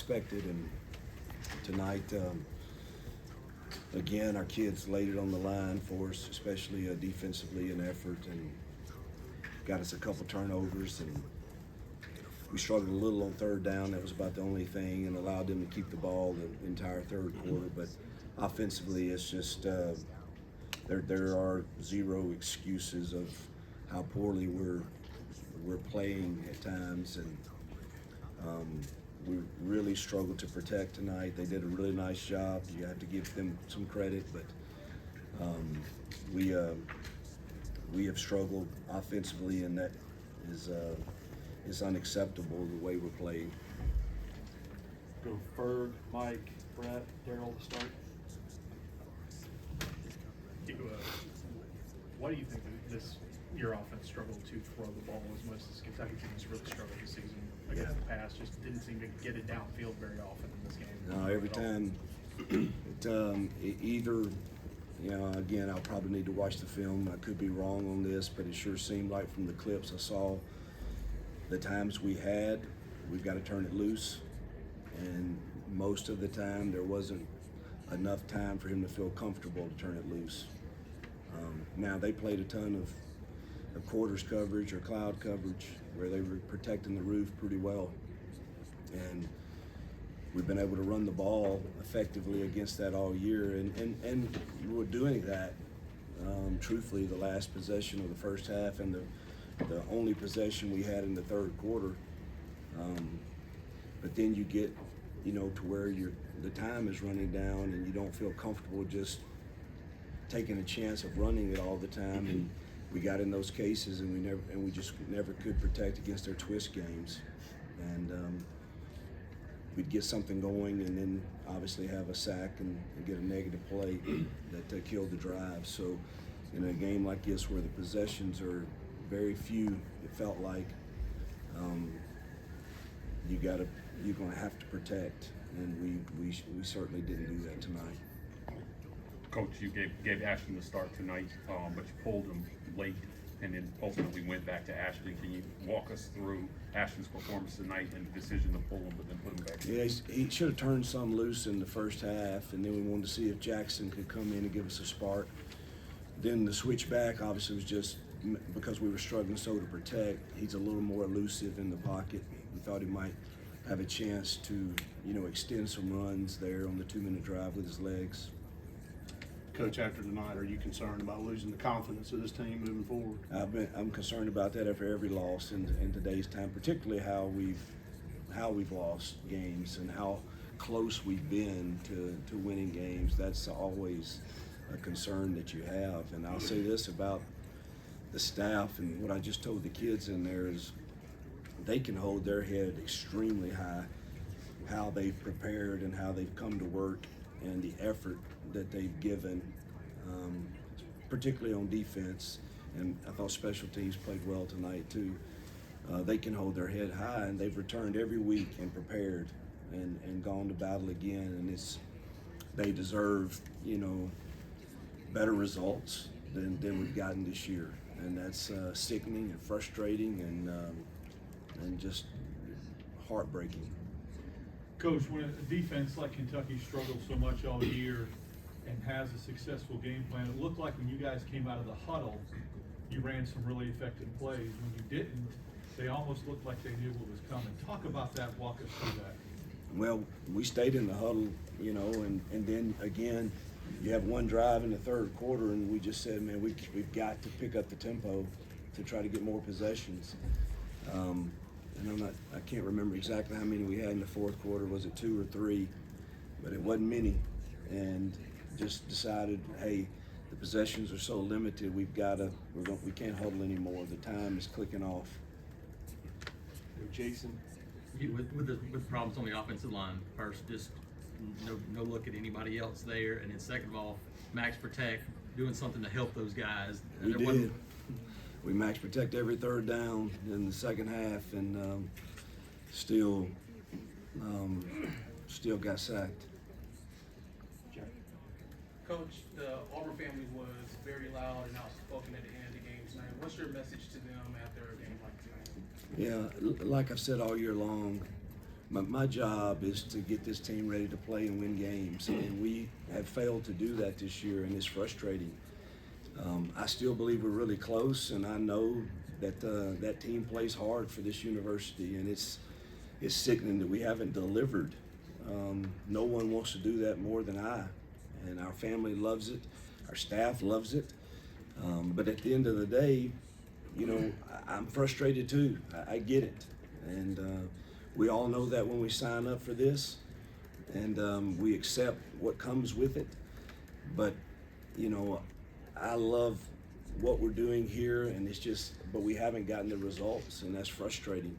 expected, and tonight, again, our kids laid it on the line for us, especially defensively in effort, and got us a couple turnovers, and we struggled a little on third down. That was about the only thing, and allowed them to keep the ball the entire third quarter. But offensively, it's just there are zero excuses of how poorly we're playing at times, and we really struggled to protect tonight. They did a really nice job. You have to give them some credit, but we have struggled offensively, and that is unacceptable the way we're playing. Go Ferg, Mike, Brett, Daryl to start. Why do you think that your offense struggled to throw the ball as much as Kentucky team has really struggled this season against the pass? Just didn't seem to get it downfield very often in this game. No, every time it either, again, I'll probably need to watch the film. I could be wrong on this, but it sure seemed like from the clips I saw, the times we've got to turn it loose, and most of the time there wasn't enough time for him to feel comfortable to turn it loose. Now they played a ton of quarters coverage or cloud coverage where they were protecting the roof pretty well, and we've been able to run the ball effectively against that all year, and we're doing that truthfully the last possession of the first half and the only possession we had in the third quarter. But then you get to where the time is running down and you don't feel comfortable just taking a chance of running it all the time, and we got in those cases and we just never could protect against their twist games, and we'd get something going and then obviously have a sack and get a negative play that killed the drive. So in a game like this where the possessions are very few, it felt like you're going to have to protect, and we certainly didn't do that tonight. Coach, you gave Ashton the start tonight, but you pulled him late and then ultimately went back to Ashton. Can you walk us through Ashton's performance tonight and the decision to pull him but then put him back in? Yeah, he should have turned some loose in the first half, and then we wanted to see if Jackson could come in and give us a spark. Then the switch back obviously was just because we were struggling so to protect. He's a little more elusive in the pocket. We thought he might have a chance to, extend some runs there on the 2-minute drive with his legs. Coach, after tonight, are you concerned about losing the confidence of this team moving forward? I'm concerned about that after every loss in today's time, particularly how we've lost games and how close we've been to winning games. That's always a concern that you have. And I'll say this about the staff and what I just told the kids in there is they can hold their head extremely high, how they've prepared and how they've come to work and the effort that they've given, particularly on defense. And I thought special teams played well tonight too. They can hold their head high, and they've returned every week and prepared and gone to battle again. And they deserve, better results than we've gotten this year. And that's sickening and frustrating and just heartbreaking. Coach, when a defense like Kentucky struggles so much all year and has a successful game plan, it looked like when you guys came out of the huddle, you ran some really effective plays. When you didn't, they almost looked like they knew what was coming. Talk about that, walk us through that. Well, we stayed in the huddle, and then again, you have one drive in the third quarter, and we just said, man, we've got to pick up the tempo to try to get more possessions. And I can't remember exactly how many we had in the fourth quarter. Was it 2 or 3? But it wasn't many. And just decided, hey, the possessions are so limited. We can't huddle anymore. The time is clicking off. Jason? With problems on the offensive line, first, just no look at anybody else there, and then second of all, max protect, doing something to help those guys. We did. We max protect every third down in the second half, and still got sacked. Coach, the Auburn family was very loud and outspoken at the end of the game tonight. What's your message to them after a game like tonight? Yeah, like I've said all year long, my job is to get this team ready to play and win games, and we have failed to do that this year, and it's frustrating. I still believe we're really close, and I know that that team plays hard for this university, and it's sickening that we haven't delivered. No one wants to do that more than I, and our family loves it, our staff loves it, but at the end of the day, you know, I'm frustrated too. I get it, and we all know that when we sign up for this, and we accept what comes with it. But you know, I love what we're doing here, and it's just, but we haven't gotten the results, and that's frustrating.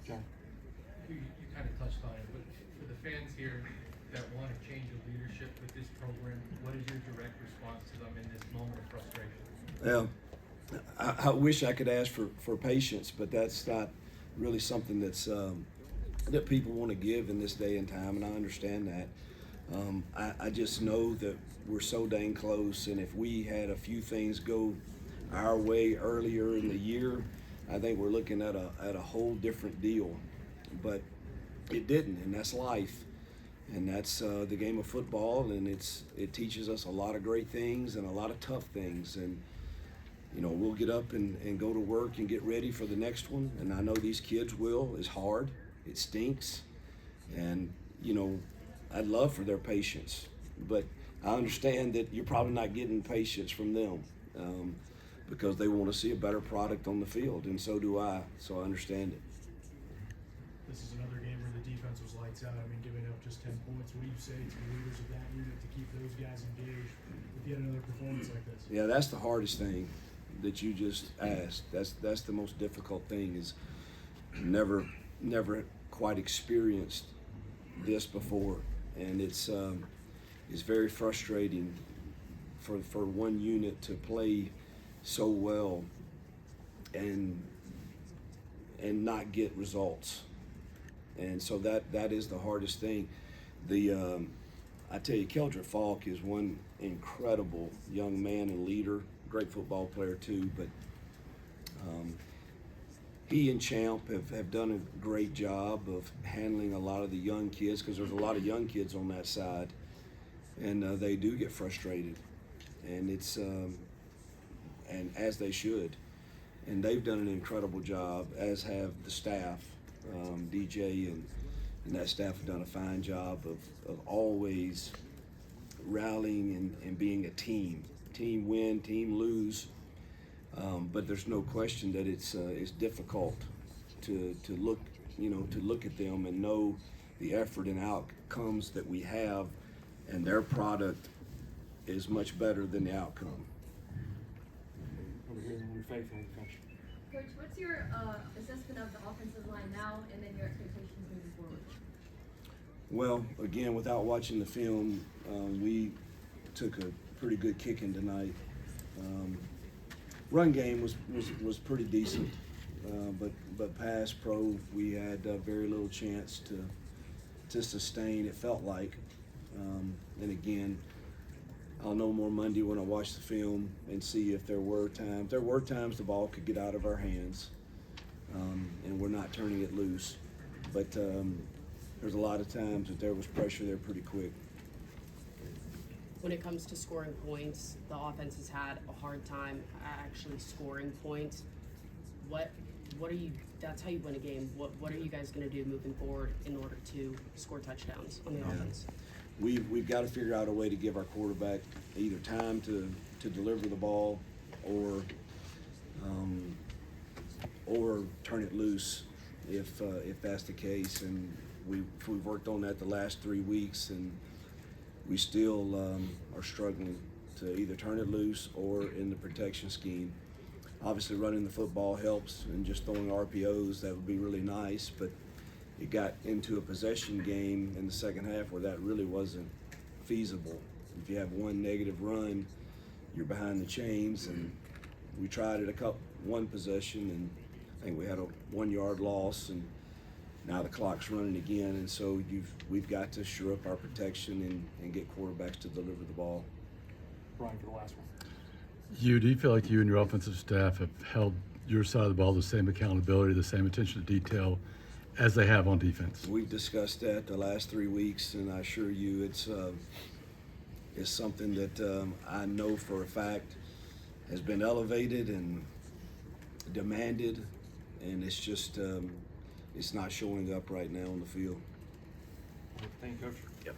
John? You kind of touched on it, but for the fans here that want a change of leadership with this program, what is your direct response to them in this moment of frustration? Well, I wish I could ask for patience, but that's not really something that's that people want to give in this day and time, and I understand that. I just know that we're so dang close, and if we had a few things go our way earlier in the year, I think we're looking at a whole different deal. But it didn't, and that's life, and that's the game of football, and it teaches us a lot of great things and a lot of tough things, and you know, we'll get up and go to work and get ready for the next one, and I know these kids will. It's hard, it stinks, and you know, I'd love for their patience, but I understand that you're probably not getting patience from them because they want to see a better product on the field, and so do I, so I understand it. This is another game where the defense was lights out. I mean, giving up just 10 points. What do you say to the leaders of that unit to keep those guys engaged with yet another performance like this? Yeah, that's the hardest thing that you just asked. That's the most difficult thing, is never quite experienced this before, and it's very frustrating for one unit to play so well and not get results, and so that is the hardest thing. I tell you, Keldrick Falk is one incredible young man and leader, great football player too, but he and Champ have done a great job of handling a lot of the young kids, because there's a lot of young kids on that side, and they do get frustrated, and it's and as they should, and they've done an incredible job, as have the staff. DJ and that staff have done a fine job of always rallying and being a team win, team lose, but there's no question that it's difficult to look at them and know the effort and outcomes that we have, and their product is much better than the outcome. Over here, and we're faithful. Coach, what's your assessment of the offensive line now, and then your expectations moving forward? Well, again, without watching the film, we took a pretty good kicking tonight. Run game was pretty decent, but pass pro, we had very little chance to sustain. It felt like, and again, I'll know more Monday when I watch the film and see if there were times. There were times the ball could get out of our hands, and we're not turning it loose. But there's a lot of times that there was pressure there pretty quick. When it comes to scoring points, the offense has had a hard time actually scoring points. What are you? That's how you win a game. What are you guys going to do moving forward in order to score touchdowns on the offense? We've got to figure out a way to give our quarterback either time to deliver the ball or turn it loose if that's the case. And we've worked on that the last 3 weeks, and we still are struggling to either turn it loose or in the protection scheme. Obviously, running the football helps, and just throwing RPOs, that would be really nice, but it got into a possession game in the second half where that really wasn't feasible. If you have one negative run, you're behind the chains, and we tried it one possession, and I think we had a 1 yard loss, and now the clock's running again, and so we've got to shore up our protection and get quarterbacks to deliver the ball. Brian for the last one. Hugh, do you feel like you and your offensive staff have held your side of the ball the same accountability, the same attention to detail as they have on defense? We've discussed that the last 3 weeks, and I assure you it's something that I know for a fact has been elevated and demanded, and it's just it's not showing up right now on the field. Thank you, Coach. Yep.